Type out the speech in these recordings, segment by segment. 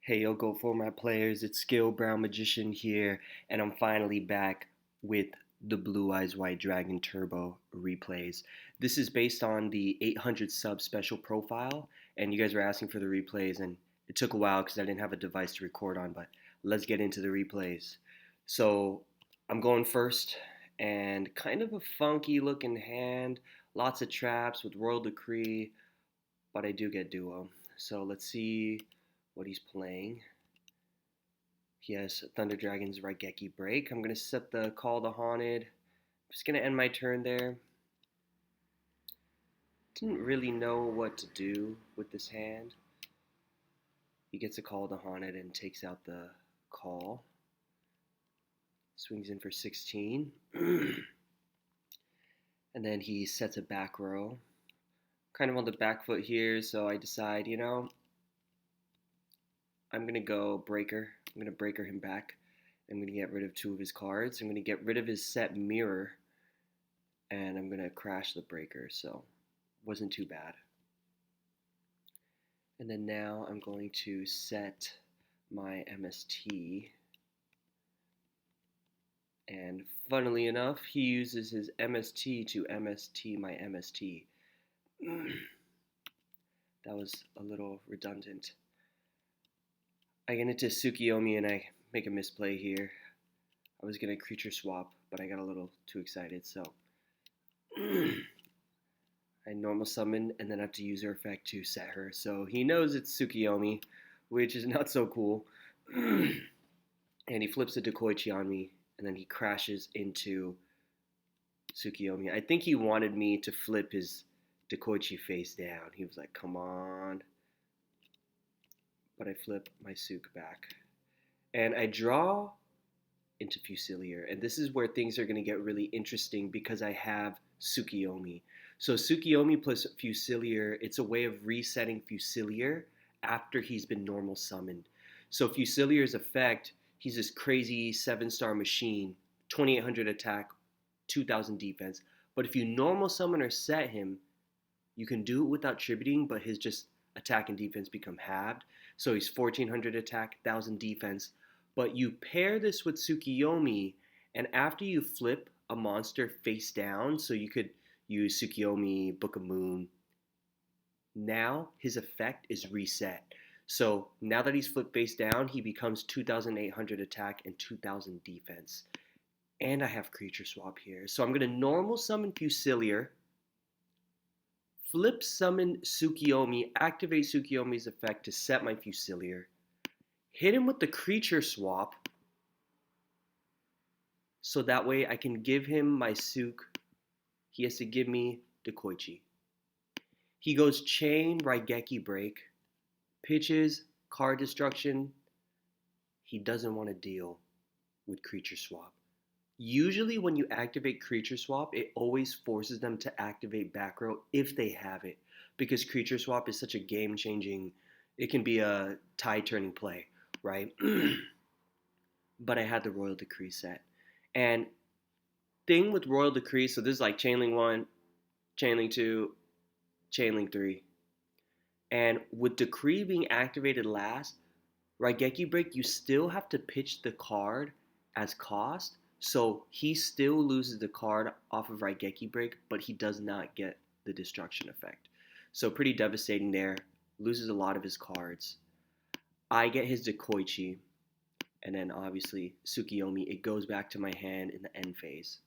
Hey, yo, go for my players. It's Skill Brown Magician here, and I'm finally back with the Blue Eyes White Dragon Turbo replays. This is based on the 800 sub special profile, and you guys were asking for the replays, and it took a while because I didn't have a device to record on, but let's get into the replays. So I'm going first, and kind of a funky looking hand, lots of traps with Royal Decree, but I do get duo. So let's see what he's playing. He has Thunder Dragon's Raigeki Break. I'm going to set the Call the Haunted. I'm just going to end my turn there. Didn't really know what to do with this hand. He gets a Call the Haunted and takes out the call. Swings in for 16. And then he sets a back row. Kind of on the back foot here, so I decide, I'm going to go Breaker. I'm going to Breaker him back. I'm going to get rid of 2 of his cards. I'm going to get rid of his set Mirror. And I'm going to crash the Breaker, so wasn't too bad. And then now I'm going to set my MST. And funnily enough, he uses his MST to MST my MST. That was a little redundant. I get into Tsukiyomi and I make a misplay here. I was going to creature swap, but I got a little too excited, so I normal summon and then have to use her effect to set her. So he knows it's Tsukiyomi, which is not so cool. And he flips a Dekoichi on me, and then he crashes into Tsukiyomi. I think he wanted me to flip his Dekoichi face down. He was like, come on. But I flip my Suk back. And I draw into Fusilier. And this is where things are going to get really interesting because I have Tsukiyomi. So Tsukiyomi plus Fusilier, it's a way of resetting Fusilier after he's been normal summoned. So Fusilier's effect, he's this crazy 7-star machine, 2800 attack, 2000 defense. But if you normal summon or set him, you can do it without tributing, but his just attack and defense become halved. So he's 1400 attack, 1000 defense. But you pair this with Tsukiyomi, and after you flip a monster face down, so you could use Tsukiyomi, Book of Moon, now his effect is reset. So now that he's flipped face down, he becomes 2800 attack and 2000 defense. And I have creature swap here. So I'm going to normal summon Fusilier, flip summon Tsukiyomi, activate Tsukiyomi's effect to set my Fusilier, hit him with the creature swap, so that way I can give him my Suk. He has to give me Dekoichi. He goes Chain, Raigeki Break, pitches, card destruction. He doesn't want to deal with creature swap. Usually when you activate creature swap, it always forces them to activate back row if they have it, because creature swap is such a game-changing, it can be a tide-turning play, right? But I had the Royal Decree set. And thing with Royal Decree, so this is like Chainlink 1, Chainlink 2, Chainlink 3. And with Decree being activated last, Raigeki Break, you still have to pitch the card as cost. So he still loses the card off of Raigeki Break, but he does not get the destruction effect. So pretty devastating there. Loses a lot of his cards. I get his Dekoichi, and then obviously Tsukiyomi. It goes back to my hand in the end phase.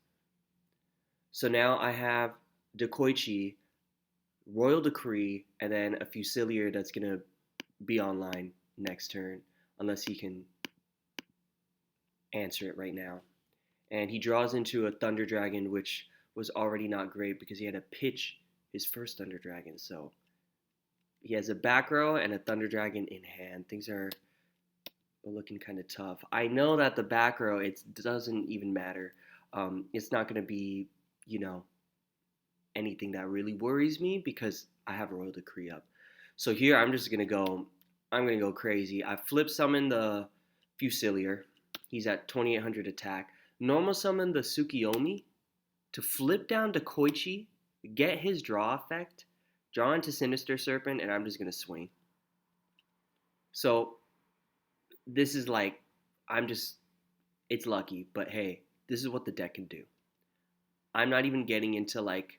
So now I have Dekoichi, Royal Decree, and then a Fusilier that's going to be online next turn, unless he can answer it right now. And he draws into a Thunder Dragon, which was already not great because he had to pitch his first Thunder Dragon. So he has a back row and a Thunder Dragon in hand. Things are looking kind of tough. I know that the back row, it doesn't even matter. It's not going to be, anything that really worries me because I have a Royal Decree up. So here I'm going to go crazy. I flip summon the Fusilier. He's at 2800 attack. Normal summon the Tsukiyomi to flip down to Koichi, get his draw effect, draw into Sinister Serpent, and I'm just going to swing. So this is like, I'm just, it's lucky, but hey, this is what the deck can do. I'm not even getting into like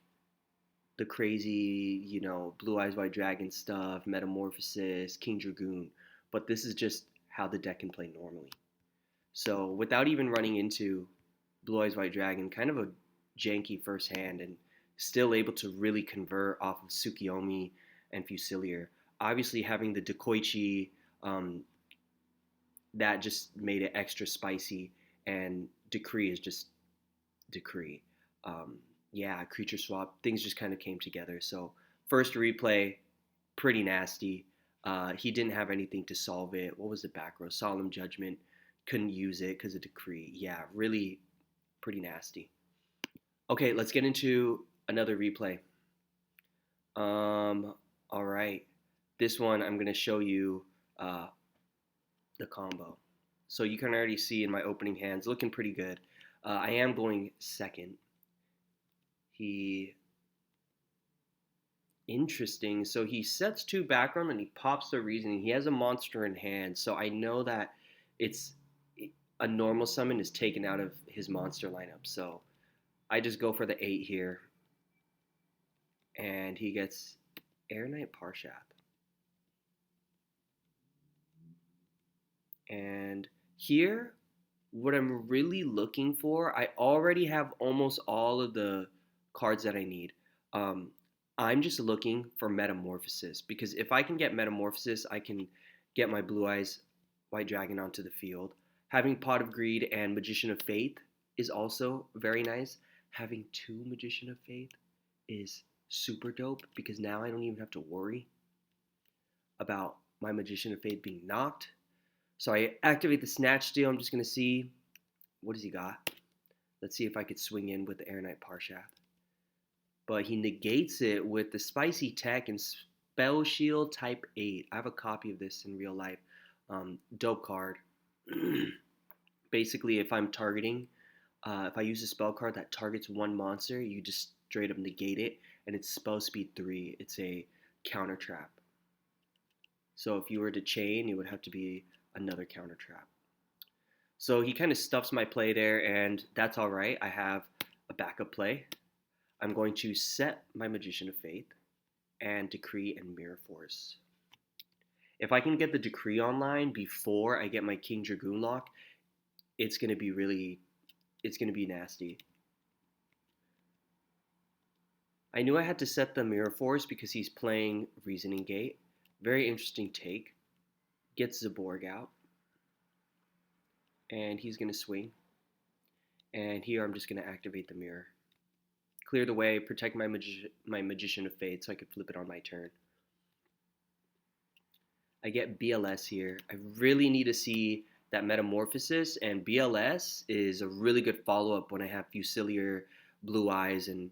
the crazy, Blue Eyes White Dragon stuff, Metamorphosis, King Dragoon, but this is just how the deck can play normally. So without even running into Blue Eyes White Dragon, kind of a janky first hand, and still able to really convert off of Tsukiyomi and Fusilier. Obviously, having the Dekoichi, um, that just made it extra spicy, and Decree is just Decree. Um, yeah, creature swap, things just kind of came together. So first replay, pretty nasty. He didn't have anything to solve it. What was the back row? Solemn Judgment. Couldn't use it because of Decree. Yeah, really pretty nasty. Okay, let's get into another replay. All right. This one I'm gonna show you uh, the combo. So you can already see in my opening hands, looking pretty good. I am going second. He Interesting. So he sets two background and he pops the reasoning. He has a monster in hand, so I know that it's a normal summon is taken out of his monster lineup. So I just go for the 8 here, and he gets Air Knight Parshath. And here, what I'm really looking for, I already have almost all of the cards that I need. Um, I'm just looking for Metamorphosis, because if I can get Metamorphosis, I can get my Blue Eyes White Dragon onto the field. Having Pot of Greed and Magician of Faith is also very nice. Having 2 Magician of Faith is super dope, because now I don't even have to worry about my Magician of Faith being knocked. So I activate the Snatch Steal. I'm just going to see, what does he got? Let's see if I could swing in with the Air Knight Parshath. But he negates it with the Spicy Tech and Spell Shield type 8. I have a copy of this in real life. Dope card. Basically, if I'm targeting, if I use a spell card that targets one monster, you just straight up negate it, and it's spell speed 3. It's a counter trap. So if you were to chain, it would have to be another counter trap. So he kind of stuffs my play there, and that's all right. I have a backup play. I'm going to set my Magician of Faith and Decree and Mirror Force. If I can get the Decree online before I get my King Dragoon lock, it's going to be nasty. I knew I had to set the Mirror Force because he's playing Reasoning Gate. Very interesting take. Gets Zaborg out. And he's going to swing. And here I'm just going to activate the mirror. Clear the way, protect my Magician of Fate so I could flip it on my turn. I get BLS here. I really need to see that Metamorphosis, and BLS is a really good follow-up when I have Fusilier, Blue Eyes, and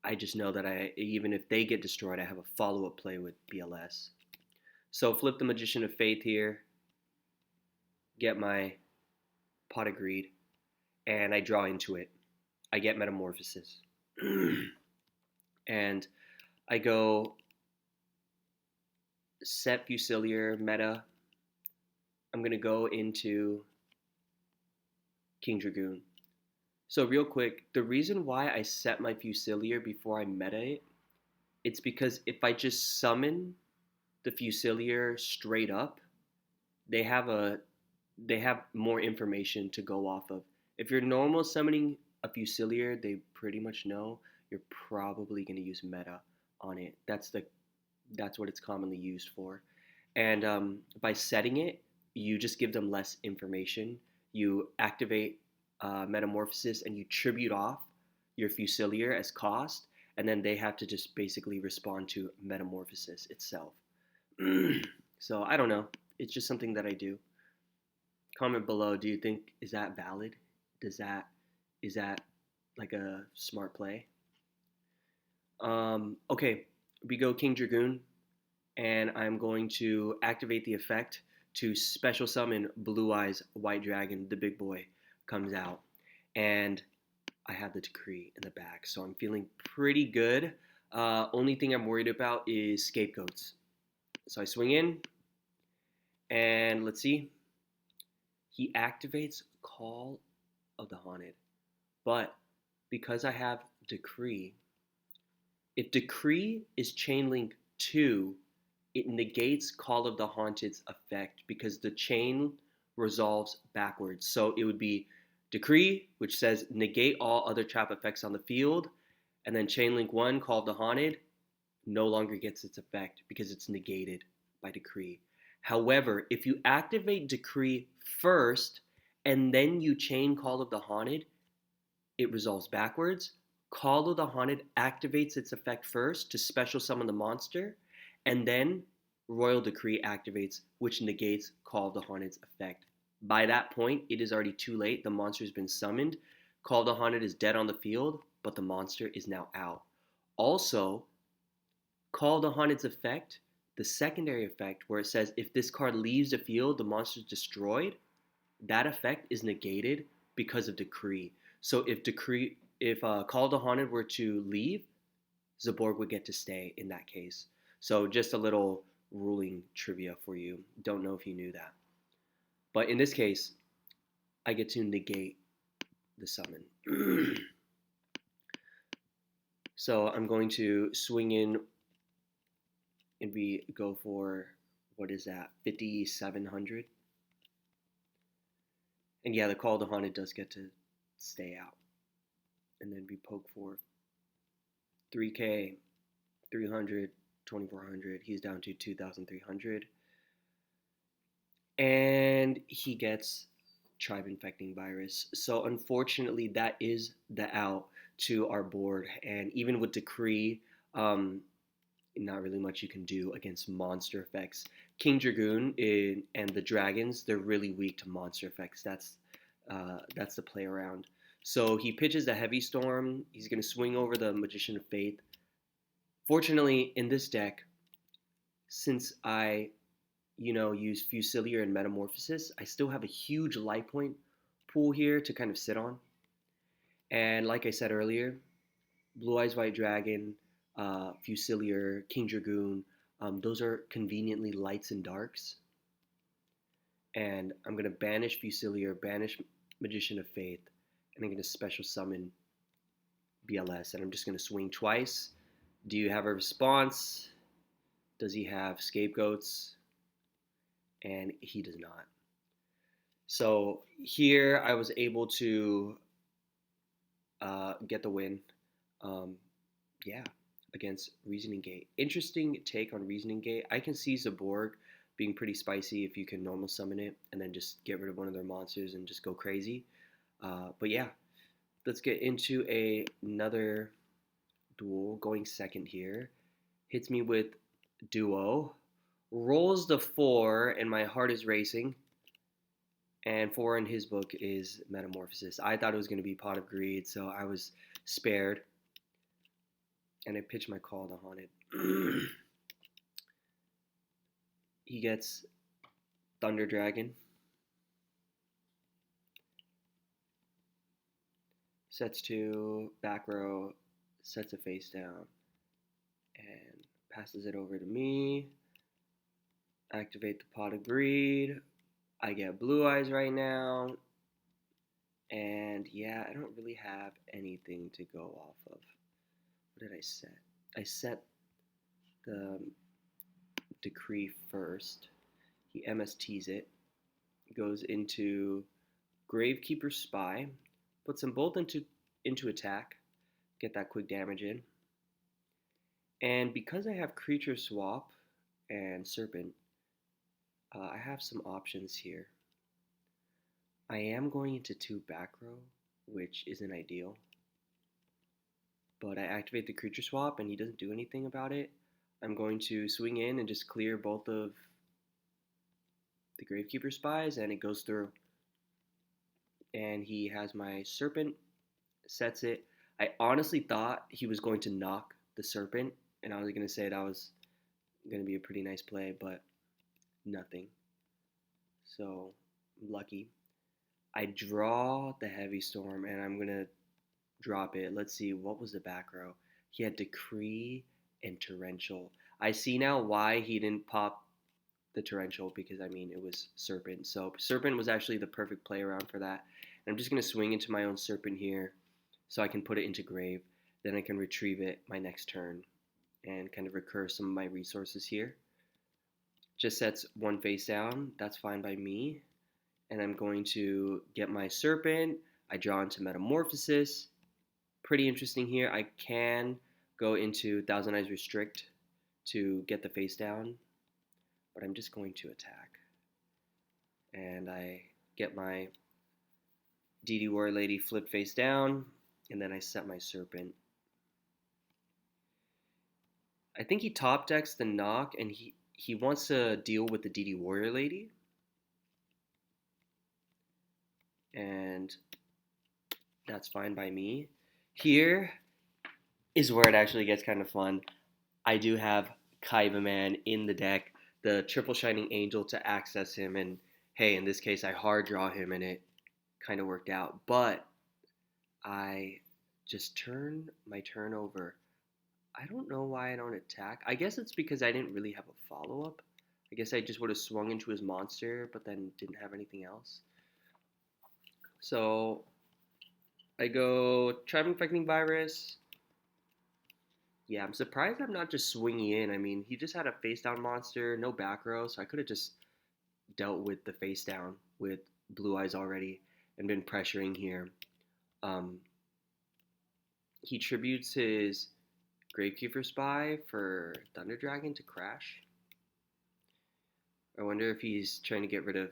I just know that even if they get destroyed, I have a follow-up play with BLS. So flip the Magician of Faith here, get my Pot of Greed, and I draw into it. I get Metamorphosis. And I go set Fusilier, meta. I'm going to go into King Dragoon. So real quick, the reason why I set my Fusilier before I meta it, it's because if I just summon the Fusilier straight up, they have more information to go off of. If you're normal summoning a Fusilier, they pretty much know you're probably going to use meta on it. That's what it's commonly used for. And by setting it, you just give them less information. You activate Metamorphosis and you tribute off your Fusilier as cost, and then they have to just basically respond to Metamorphosis itself. So I don't know. It's just something that I do. Comment below. Do you think, is that valid? Is that like a smart play? Okay, we go King Dragoon, and I'm going to activate the effect to special summon Blue Eyes White Dragon. The big boy comes out, and I have the Decree in the back, so I'm feeling pretty good. Only thing I'm worried about is scapegoats. So I swing in, and let's see. He activates Call of the Haunted. But because I have Decree, if Decree is chain link 2, it negates Call of the Haunted's effect because the chain resolves backwards. So it would be Decree, which says negate all other trap effects on the field, and then chain link 1, Call of the Haunted, no longer gets its effect because it's negated by Decree. However, if you activate Decree first and then you chain Call of the Haunted, it resolves backwards. Call of the Haunted activates its effect first to special summon the monster, and then Royal Decree activates, which negates Call of the Haunted's effect. By that point, it is already too late. The monster has been summoned. Call of the Haunted is dead on the field, but the monster is now out. Also, Call of the Haunted's effect, the secondary effect, where it says if this card leaves the field, the monster is destroyed, that effect is negated because of Decree. So if Call of the Haunted were to leave, Zaborg would get to stay in that case. So just a little ruling trivia for you. Don't know if you knew that. But in this case, I get to negate the summon. So I'm going to swing in and we go for, what is that, 5,700? And yeah, the Call of the Haunted does get to stay out. And then we poke for 3K, 300, 2,400. He's down to 2,300. And he gets Tribe Infecting Virus. So unfortunately, that is the out to our board. And even with Decree, not really much you can do against monster effects. King Dragoon and the dragons, they're really weak to monster effects. That's the play around. So he pitches a Heavy Storm. He's going to swing over the Magician of Faith. Fortunately, in this deck, since I, use Fusilier and Metamorphosis, I still have a huge life point pool here to kind of sit on. And like I said earlier, Blue Eyes White Dragon, Fusilier, King Dragoon, those are conveniently lights and darks. And I'm going to banish Fusilier, banish Magician of Faith, and I'm going to special summon BLS. And I'm just going to swing twice. Do you have a response? Does he have scapegoats? And he does not. So here I was able to get the win. Against Reasoning Gate. Interesting take on Reasoning Gate. I can see Zaborg being pretty spicy if you can normal summon it and then just get rid of one of their monsters and just go crazy. But yeah, let's get into another duel. Going second here. Hits me with Duo. Rolls the 4 and my heart is racing. And 4 in his book is Metamorphosis. I thought it was going to be Pot of Greed, so I was spared. And I pitch my Call of the Haunted. He gets Thunder Dragon. Sets to back row, sets a face down, and passes it over to me. Activate the Pot of Greed. I get Blue Eyes right now. And yeah, I don't really have anything to go off of. What did I set? I set the Decree first. He MSTs it. Goes into Gravekeeper Spy. Puts them both into attack. Get that quick damage in. And because I have Creature Swap and Serpent, I have some options here. I am going into 2 back row, which isn't ideal. But I activate the Creature Swap and he doesn't do anything about it. I'm going to swing in and just clear both of the Gravekeeper Spies and it goes through. And he has my Serpent, sets it. I honestly thought he was going to knock the Serpent and I was going to say that was going to be a pretty nice play, but nothing. So, I'm lucky. I draw the Heavy Storm and I'm going to drop it. Let's see, what was the back row? He had Decree and Torrential. I see now why he didn't pop the torrential because I mean it was serpent. So serpent was actually the perfect play around for that. And I'm just gonna swing into my own serpent here, so I can put it into grave. Then I can retrieve it my next turn, and kind of recur some of my resources here. Just sets one face down. That's fine by me. And I'm going to get my serpent. I draw into metamorphosis. Pretty interesting here. I can go into Thousand Eyes Restrict to get the face down, but I'm just going to attack. And I get my DD Warrior Lady flip face down, and then I set my serpent. I think he top decks the knock, and he wants to deal with the DD Warrior Lady. And that's fine by me. Here is where it actually gets kind of fun. I do have Kaiba Man in the deck, the triple shining angel to access him, and hey, in this case I hard draw him and it kind of worked out. But I just turn my turn over. I don't know why I don't attack. I guess it's because I didn't really have a follow-up. I guess I just would have swung into his monster, but then didn't have anything else. So I go Tribe Infecting Virus. Yeah, I'm surprised I'm not just swinging in. I mean, he just had a face down monster, no back row, so I could have just dealt with the face down with Blue Eyes already and been pressuring here. Um, he tributes his Gravekeeper Spy for Thunder Dragon to crash. I wonder if he's trying to get rid of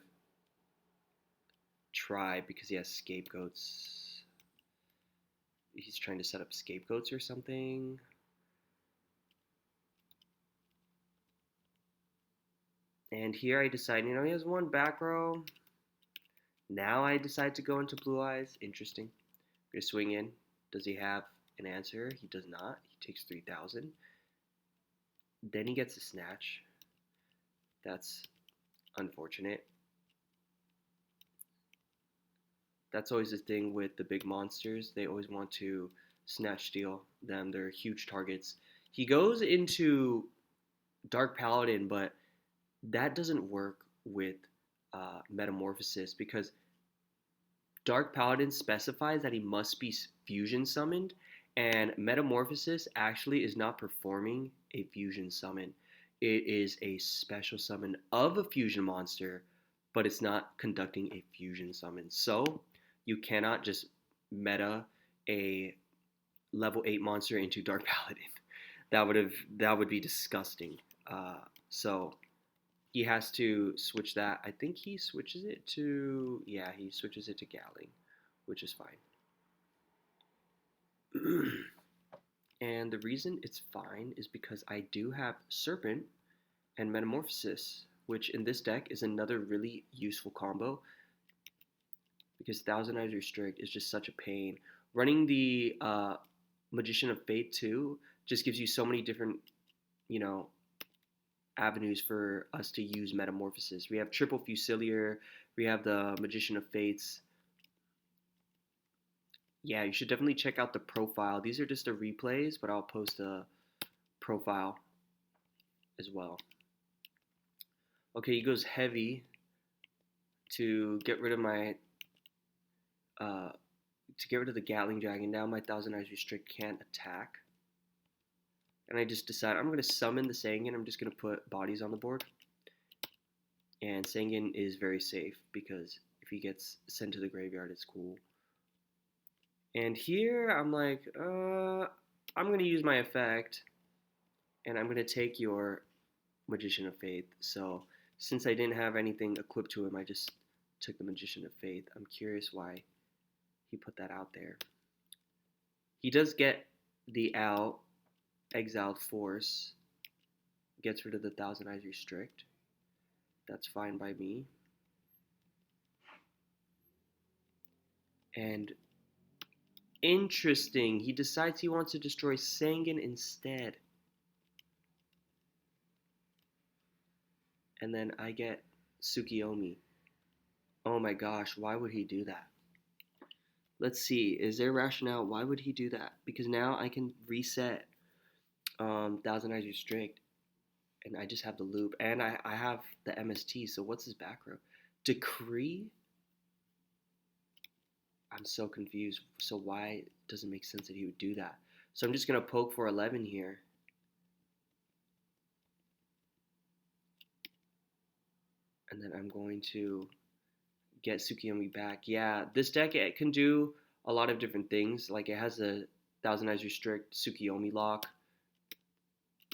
Tribe because he has scapegoats. He's trying to set up scapegoats or something. And here I decide, he has one back row. Now I decide to go into Blue Eyes. Interesting. I'm going to swing in. Does he have an answer? He does not. He takes 3,000. Then he gets a snatch. That's unfortunate. That's always the thing with the big monsters. They always want to snatch steal them. They're huge targets. He goes into Dark Paladin, but that doesn't work with Metamorphosis because Dark Paladin specifies that he must be fusion summoned, and Metamorphosis actually is not performing a fusion summon. It is a special summon of a fusion monster, but it's not conducting a fusion summon. So you cannot just meta a level 8 monster into Dark Paladin. That would be disgusting. So he has to switch that. I think he switches it to, yeah, he switches it to Galing, which is fine. And the reason it's fine is because I do have Serpent and Metamorphosis, which in this deck is another really useful combo because Thousand Eyes Restrict is just such a pain. Running the Magician of Fate too just gives you so many different, avenues for us to use Metamorphosis. We have Triple Fusilier, we have the Magician of Fates. Yeah, you should definitely check out the profile. These are just the replays, but I'll post a profile as well. Okay, he goes heavy to get rid of my the Gatling Dragon. Now my Thousand Eyes Restrict can't attack. And I just decide I'm going to summon the Sangan. I'm just going to put bodies on the board. And Sangan is very safe because if he gets sent to the graveyard, it's cool. And here I'm like, I'm going to use my effect. And I'm going to take your Magician of Faith. So since I didn't have anything equipped to him, I just took the Magician of Faith. I'm curious why he put that out there. He does get the out. Exiled Force, gets rid of the Thousand Eyes Restrict. That's fine by me. And interesting, he decides he wants to destroy Sangan instead. And then I get Tsukiyomi. Oh my gosh, why would he do that? Let's see, is there rationale? Why would he do that? Because now I can reset Thousand Eyes Restrict, And I just have the loop, and I have the MST. So what's his back row? Decree. I'm so confused. So why does it make sense that he would do that? So I'm just gonna poke for 11 here. And then I'm going to get Tsukiyomi back. Yeah, this deck, it can do a lot of different things. Like it has a Thousand Eyes Restrict Tsukiyomi lock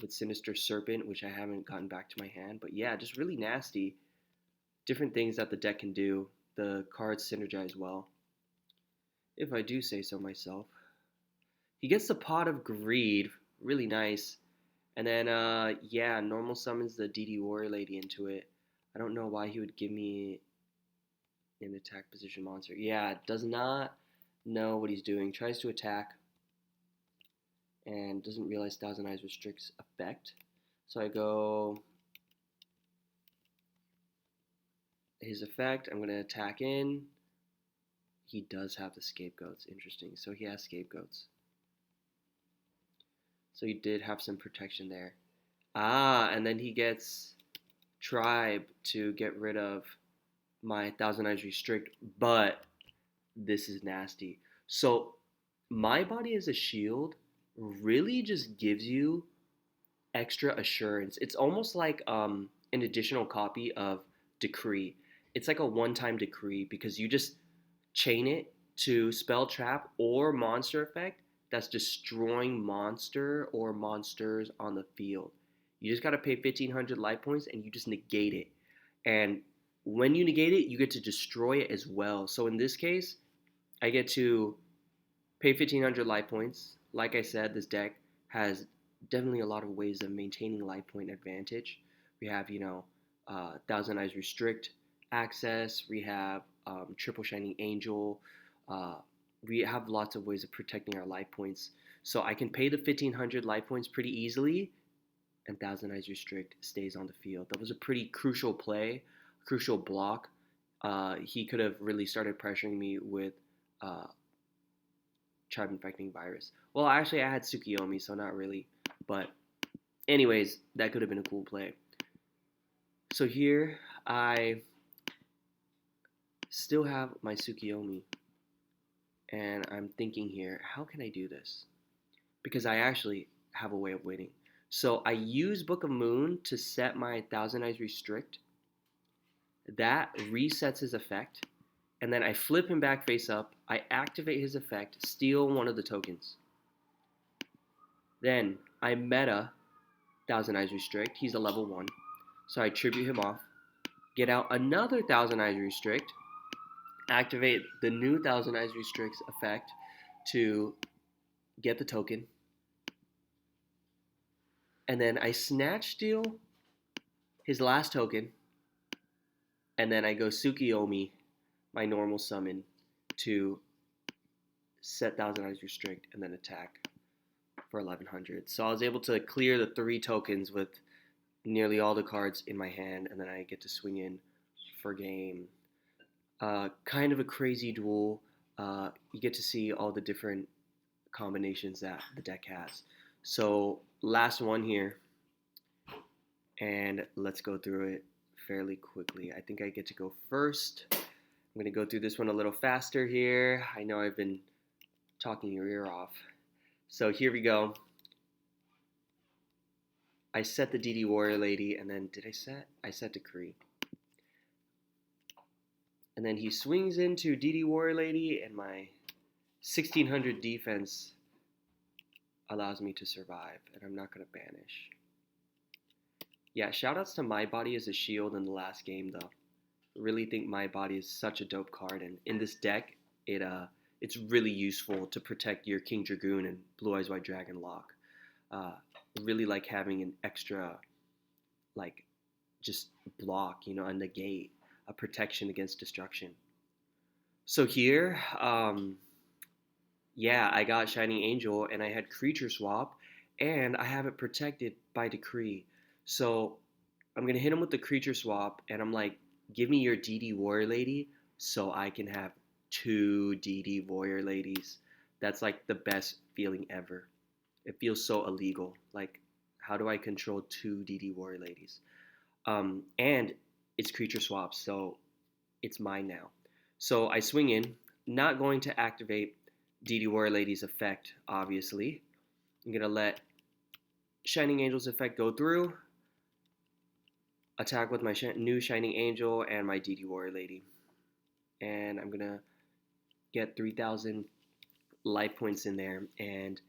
with Sinister Serpent, which I haven't gotten back to my hand. But yeah, just really nasty. Different things that the deck can do. The cards synergize well, if I do say so myself. He gets the Pot of Greed, really nice. And then, yeah, normal summons the DD Warrior Lady into it. I don't know why he would give me an attack position monster. Yeah, does not know what he's doing. Tries to attack and doesn't realize Thousand Eyes restricts effect. So I go his effect. I'm going to attack in. He does have the Scapegoats. Interesting. So he has Scapegoats. So he did have some protection there. Ah, and then he gets Tribe to get rid of my Thousand Eyes Restrict, but this is nasty. So my body as a shield really just gives you extra assurance. It's almost like an additional copy of Decree. It's like a one-time decree because you just chain it to spell trap or monster effect that's destroying monster or monsters on the field. You just gotta pay 1,500 life points and you just negate it. And when you negate it, you get to destroy it as well. So in this case, I get to pay 1,500 life points. Like I said, this deck has definitely a lot of ways of maintaining life point advantage. We have, Thousand Eyes Restrict access. We have Triple Shining Angel. Uh, we have lots of ways of protecting our life points. So I can pay the 1,500 life points pretty easily, and Thousand Eyes Restrict stays on the field. That was a pretty crucial play, crucial block. He could have really started pressuring me with uh, Tribe Infecting Virus. Well, actually, I had Tsukiyomi, so not really. But anyways, that could have been a cool play. So here, I still have my Tsukiyomi. And I'm thinking here, how can I do this? Because I actually have a way of winning. So I use Book of Moon to set my Thousand Eyes Restrict. That resets his effect. And then I flip him back face up. I activate his effect, steal one of the tokens. Then I meta Thousand Eyes Restrict. He's a level 1. So I tribute him off. Get out another Thousand Eyes Restrict. Activate the new Thousand Eyes Restricts effect to get the token. And then I snatch steal his last token. And then I go Tsukiyomi, my normal summon, to set Thousand Eyes Restrict and then attack for 1,100. So I was able to clear the 3 tokens with nearly all the cards in my hand, and then I get to swing in for game. Kind of a crazy duel. You get to see all the different combinations that the deck has. So last one here, and let's go through it fairly quickly. I think I get to go first. I'm going to go through this one a little faster here. I know I've been talking your ear off. So here we go. I set the DD Warrior Lady, and then did I set? I set Decree. And then he swings into DD Warrior Lady, and my 1,600 defense allows me to survive, and I'm not going to banish. Yeah, shoutouts to My Body as a shield in the last game, though. I really think My Body is such a dope card, and in this deck, it's really useful to protect your King Dragoon and Blue Eyes White Dragon lock. Really like having an extra, like, just block, a negate, a protection against destruction. So here, yeah, I got Shining Angel, and I had Creature Swap, and I have it protected by Decree. So I'm going to hit him with the Creature Swap, and I'm like, give me your DD Warrior Lady so I can have 2 DD Warrior Ladies. That's like the best feeling ever. It feels so illegal. Like, How do I control 2 DD Warrior Ladies? And it's creature swaps, so it's mine now. So I swing in, not going to activate DD Warrior Lady's effect, obviously. I'm going to let Shining Angel's effect go through, attack with my new Shining Angel and my DD Warrior Lady. And I'm going to get 3,000 life points in there. And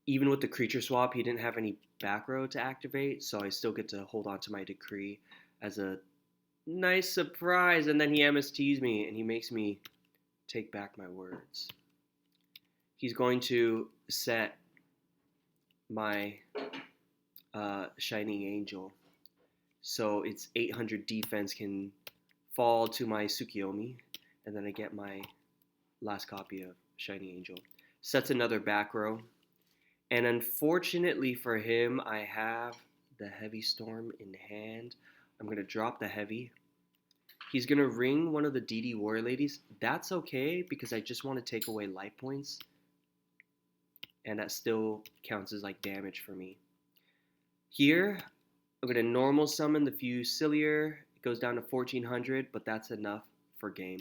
even with the creature swap, he didn't have any back row to activate, so I still get to hold on to my decree as a nice surprise. And then he MSTs me, and he makes me take back my words. He's going to set my Shining Angel, so it's 800 defense can fall to my Tsukiyomi, and then I get my last copy of Shining Angel. Sets another back row, and unfortunately for him, I have the Heavy Storm in hand. I'm going to drop the Heavy. He's going to ring one of the DD Warrior Ladies. That's okay, because I just want to take away life points, and that still counts as like damage for me. Here, I'm going to normal summon the Fusilier. It goes down to 1400, but that's enough for game.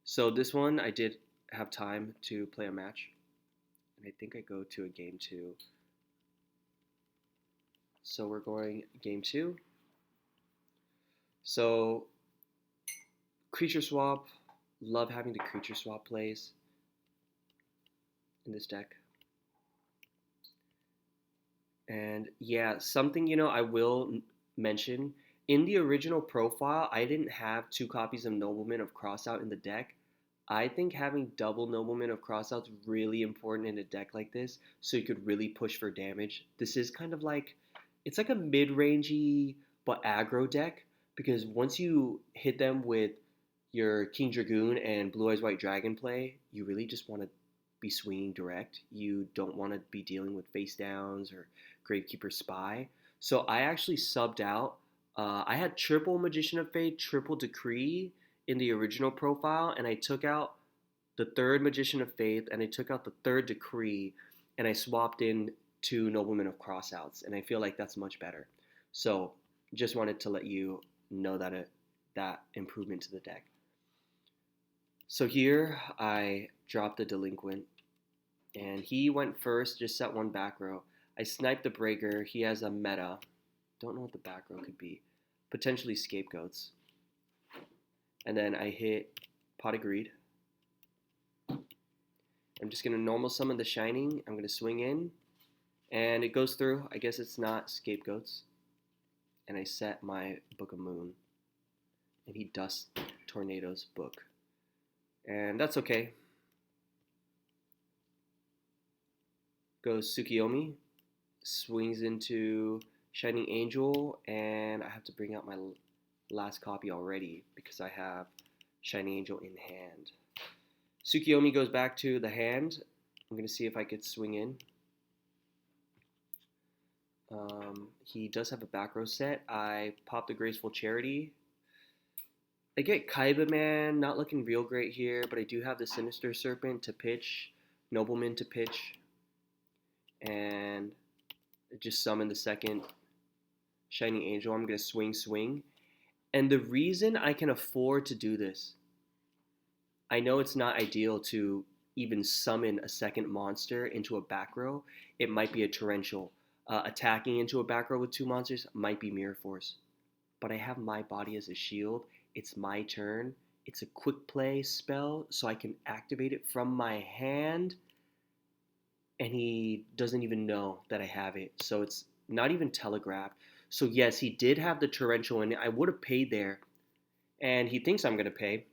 So this one, I did have time to play a match. And I think I go to a game 2. So we're going game 2. So, creature swap. Love having the creature swap plays in this deck. And yeah, something, I will mention, in the original profile, I didn't have 2 copies of Nobleman of Crossout in the deck. I think having double Nobleman of Crossout is really important in a deck like this, so you could really push for damage. This is kind of like, it's like a mid-rangey but aggro deck, because once you hit them with your King Dragoon and Blue Eyes White Dragon play, you really just want to be swinging direct. You don't want to be dealing with face downs or Gravekeeper Spy. So I actually subbed out. I had triple Magician of Fate, triple Decree in the original profile, and I took out the 3rd Magician of Faith, and I took out the 3rd Decree, and I swapped in 2 Noblemen of Crossouts, and I feel like that's much better. So just wanted to let you know that improvement to the deck. So here I dropped the Delinquent, and he went first, just set 1 back row. I sniped the Breaker. He has a meta. Don't know what the back row could be. Potentially Scapegoats. And then I hit Pot of Greed. I'm just going to normal summon the Shining. I'm going to swing in. And it goes through. I guess it's not Scapegoats. And I set my Book of Moon. And he dusts Tornado's book. And that's okay. Goes Tsukiyomi. Swings into Shining Angel. And I have to bring out my last copy already because I have Shining Angel in hand. Tsukiyomi goes back to the hand. I'm going to see if I could swing in. He does have a back row set. I pop the Graceful Charity. I get Kaiba Man, not looking real great here, but I do have the Sinister Serpent to pitch, Nobleman to pitch, and I just summon the 2nd Shining Angel. I'm going to swing. And the reason I can afford to do this, I know it's not ideal to even summon a 2nd monster into a back row. It might be a Torrential. Attacking into a back row with 2 monsters might be Mirror Force. But I have my body as a shield. It's my turn. It's a quick play spell, so I can activate it from my hand. And he doesn't even know that I have it. So it's not even telegraphed. So yes, he did have the Torrential in it. I would have paid there. And he thinks I'm going to pay.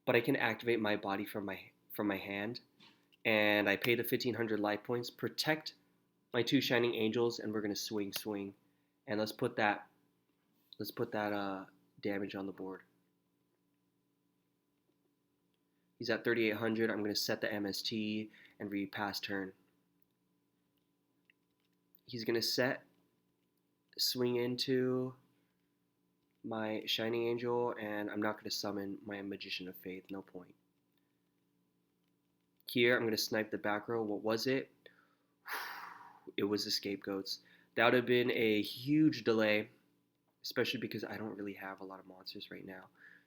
But I can activate my body from my hand. And I pay the 1,500 life points. Protect my 2 Shining Angels. And we're going to swing. And let's put that damage on the board. He's at 3,800. I'm going to set the MST and read pass turn. He's going to swing into my Shining Angel, and I'm not going to summon my Magician of Faith. No point. Here, I'm going to snipe the back row. What was it? it was the scapegoats. That would have been a huge delay, especially because I don't really have a lot of monsters right now.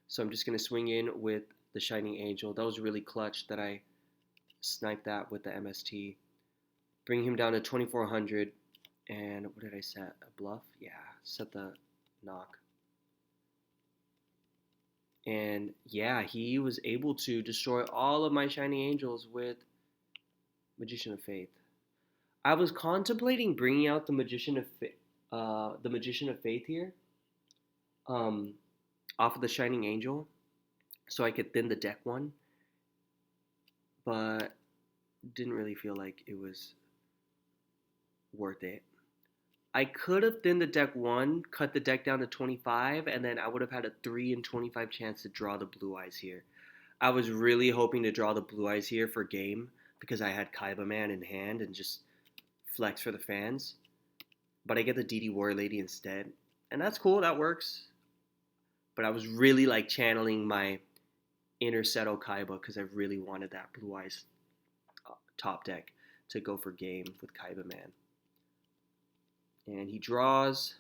So I'm just going to swing in with the Shining Angel. That was really clutch that I sniped that with the MST. Bring him down to 2400. And what did I set? A bluff? Yeah, set the knock. And yeah, he was able to destroy all of my Shining Angels with Magician of Faith. I was contemplating bringing out the Magician of Faith here, um, off of the Shining Angel, so I could thin the deck one, but didn't really feel like it was worth it. I could have thinned the deck one, cut the deck down to 25, and then I would have had a 3 in 25 chance to draw the blue eyes here. I was really hoping to draw the blue eyes here for game because I had Kaiba Man in hand and just flex for the fans. But I get the DD Warrior Lady instead. And that's cool, that works. But I was really like channeling my inner Seto Kaiba because I really wanted that blue eyes top deck to go for game with Kaiba Man. And he draws,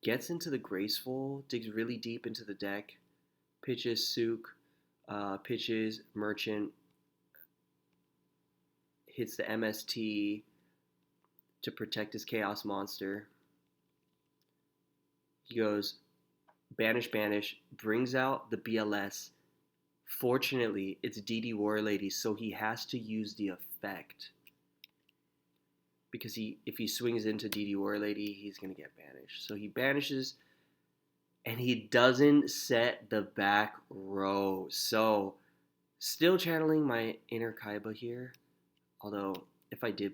gets into the Graceful, digs really deep into the deck, pitches Sook, pitches Merchant, hits the MST to protect his Chaos Monster. He goes banish, banish, brings out the BLS. Fortunately, it's DD Warrior Lady, so he has to use the effect. Because if he swings into DD Warrior Lady, he's going to get banished. So he banishes, and he doesn't set the back row. So, still channeling my inner Kaiba here. Although, if I did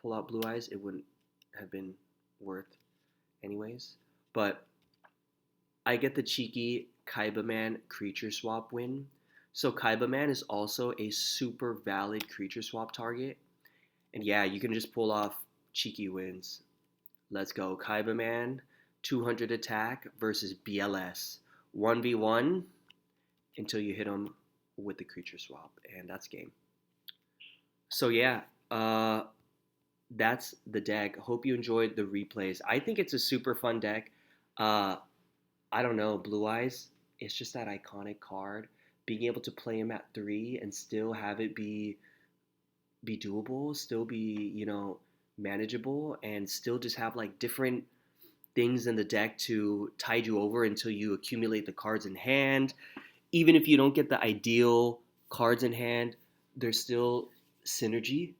pull out Blue Eyes, it wouldn't have been worth anyways. But I get the cheeky Kaiba Man creature swap win. So Kaiba Man is also a super valid creature swap target. And yeah, you can just pull off cheeky wins. Let's go. Kaiba Man, 200 attack versus BLS. 1v1 until you hit him with the creature swap. And that's game. So yeah, that's the deck. Hope you enjoyed the replays. I think it's a super fun deck. I don't know, Blue Eyes, it's just that iconic card. Being able to play him at 3 and still have it be doable, still be, manageable, and still just have like different things in the deck to tide you over until you accumulate the cards in hand. Even if you don't get the ideal cards in hand, there's still synergy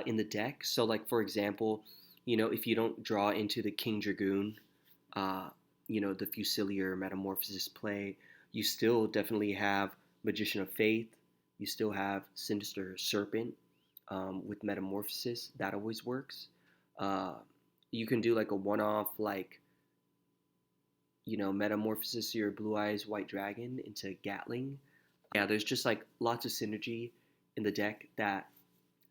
in the deck. So like, for example, if you don't draw into the King Dragoon, the Fusilier Metamorphosis play, you still definitely have Magician of Faith. You still have Sinister Serpent with Metamorphosis. That always works. You can do like a one-off, Metamorphosis your Blue Eyes White Dragon into Gatling. Yeah, there's just like lots of synergy in the deck that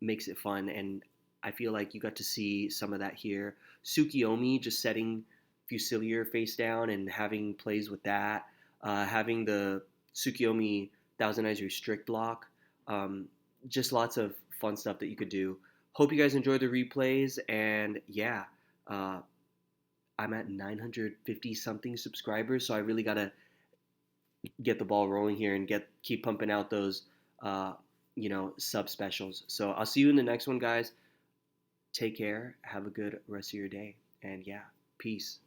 makes it fun, and I feel like you got to see some of that here. Tsukiyomi just setting Fusilier face down and having plays with that. Having the Tsukiyomi Thousand Eyes Restrict block. Just lots of fun stuff that you could do. Hope you guys enjoy the replays, and yeah, I'm at 950 something subscribers, so I really gotta get the ball rolling here and keep pumping out those sub specials. So I'll see you in the next one, guys. Take care. Have a good rest of your day, and yeah, peace.